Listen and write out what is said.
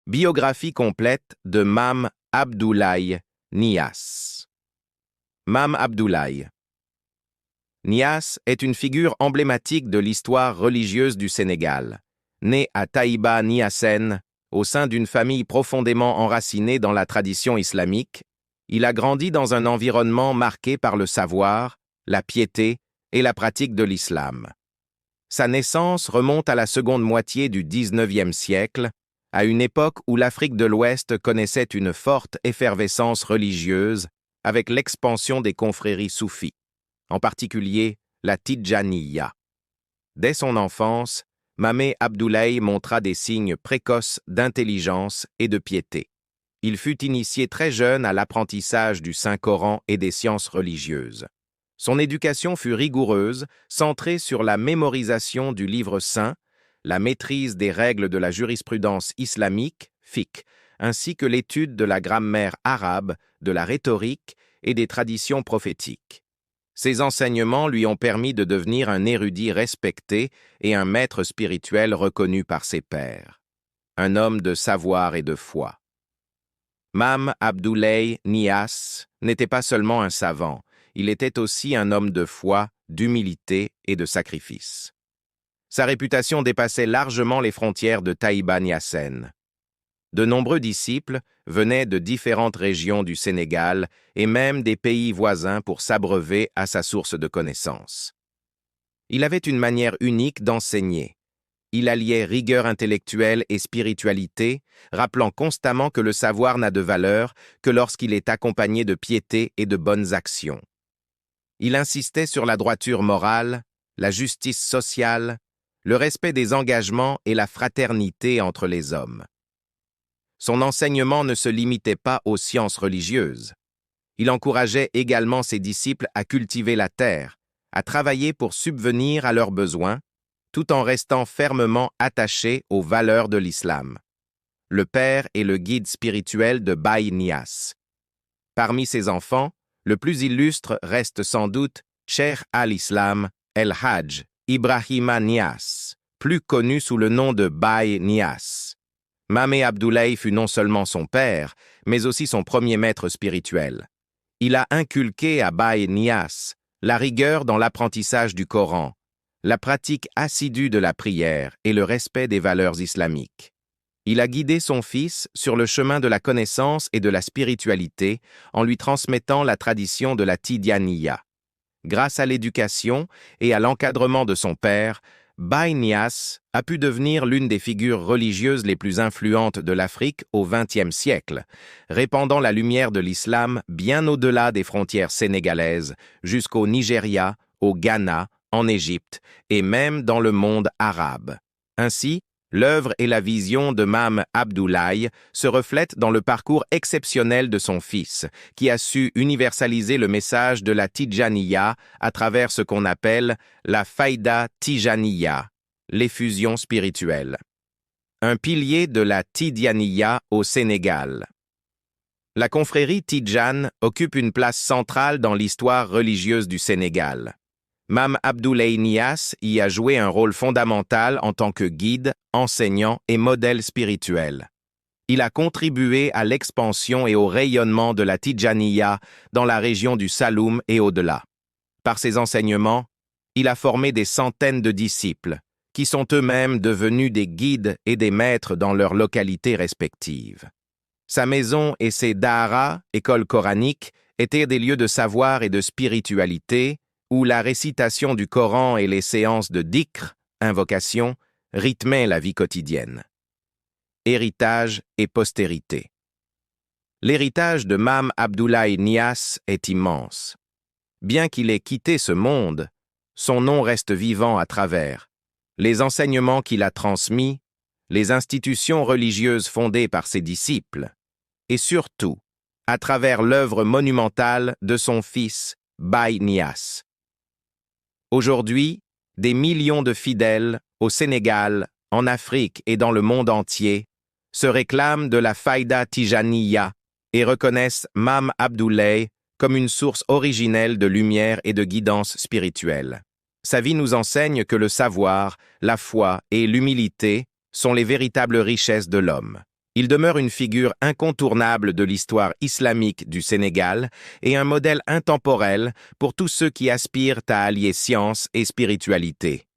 Biographie complète de Mame Abdoulaye Niasse. Mame Abdoulaye Niasse est une figure emblématique de l'histoire religieuse du Sénégal. Né à Taïba Niassène, au sein d'une famille profondément enracinée dans la tradition islamique, il a grandi dans un environnement marqué par le savoir, la piété et la pratique de l'islam. Sa naissance remonte à la seconde moitié du XIXe siècle, à une époque où l'Afrique de l'Ouest connaissait une forte effervescence religieuse avec l'expansion des confréries soufis, en particulier la Tidjaniya. Dès son enfance, Mame Abdoulaye montra des signes précoces d'intelligence et de piété. Il fut initié très jeune à l'apprentissage du Saint-Coran et des sciences religieuses. Son éducation fut rigoureuse, centrée sur la mémorisation du livre saint, la maîtrise des règles de la jurisprudence islamique, fiqh, ainsi que l'étude de la grammaire arabe, de la rhétorique et des traditions prophétiques. Ces enseignements lui ont permis de devenir un érudit respecté et un maître spirituel reconnu par ses pairs. Un homme de savoir et de foi. Mame Abdoulaye Niasse n'était pas seulement un savant, il était aussi un homme de foi, d'humilité et de sacrifice. Sa réputation dépassait largement les frontières de Taïba Niassène. De nombreux disciples venaient de différentes régions du Sénégal et même des pays voisins pour s'abreuver à sa source de connaissances. Il avait une manière unique d'enseigner. Il alliait rigueur intellectuelle et spiritualité, rappelant constamment que le savoir n'a de valeur que lorsqu'il est accompagné de piété et de bonnes actions. Il insistait sur la droiture morale, la justice sociale, le respect des engagements et la fraternité entre les hommes. Son enseignement ne se limitait pas aux sciences religieuses. Il encourageait également ses disciples à cultiver la terre, à travailler pour subvenir à leurs besoins, tout en restant fermement attachés aux valeurs de l'islam. Le père est le guide spirituel de Baye Niasse. Parmi ses enfants, le plus illustre reste sans doute Cheikh al-Islam el-Hadj Ibrahima Niasse, plus connu sous le nom de Baye Niasse. Mame Abdoulaye fut non seulement son père, mais aussi son premier maître spirituel. Il a inculqué à Baye Niasse la rigueur dans l'apprentissage du Coran, la pratique assidue de la prière et le respect des valeurs islamiques. Il a guidé son fils sur le chemin de la connaissance et de la spiritualité en lui transmettant la tradition de la Tidjaniya. Grâce à l'éducation et à l'encadrement de son père, Baye Niasse a pu devenir l'une des figures religieuses les plus influentes de l'Afrique au XXe siècle, répandant la lumière de l'islam bien au-delà des frontières sénégalaises, jusqu'au Nigeria, au Ghana, en Égypte et même dans le monde arabe. Ainsi, l'œuvre et la vision de Mame Abdoulaye se reflètent dans le parcours exceptionnel de son fils, qui a su universaliser le message de la Tidjaniya à travers ce qu'on appelle la Faïda Tijaniya, l'effusion spirituelle. Un pilier de la Tidjaniya au Sénégal. La confrérie Tidjane occupe une place centrale dans l'histoire religieuse du Sénégal. Mame Abdoulaye Niasse y a joué un rôle fondamental en tant que guide, enseignant et modèle spirituel. Il a contribué à l'expansion et au rayonnement de la Tidjaniya dans la région du Saloum et au-delà. Par ses enseignements, il a formé des centaines de disciples, qui sont eux-mêmes devenus des guides et des maîtres dans leurs localités respectives. Sa maison et ses dahara, écoles coraniques, étaient des lieux de savoir et de spiritualité, où la récitation du Coran et les séances de dhikr, invocation, rythmaient la vie quotidienne. Héritage et postérité. L'héritage de Mame Abdoulaye Niasse est immense. Bien qu'il ait quitté ce monde, son nom reste vivant à travers les enseignements qu'il a transmis, les institutions religieuses fondées par ses disciples, et surtout, à travers l'œuvre monumentale de son fils, Baye Niasse. Aujourd'hui, des millions de fidèles, au Sénégal, en Afrique et dans le monde entier, se réclament de la Faïda Tijaniya et reconnaissent Mame Abdoulaye comme une source originelle de lumière et de guidance spirituelle. Sa vie nous enseigne que le savoir, la foi et l'humilité sont les véritables richesses de l'homme. Il demeure une figure incontournable de l'histoire islamique du Sénégal et un modèle intemporel pour tous ceux qui aspirent à allier science et spiritualité.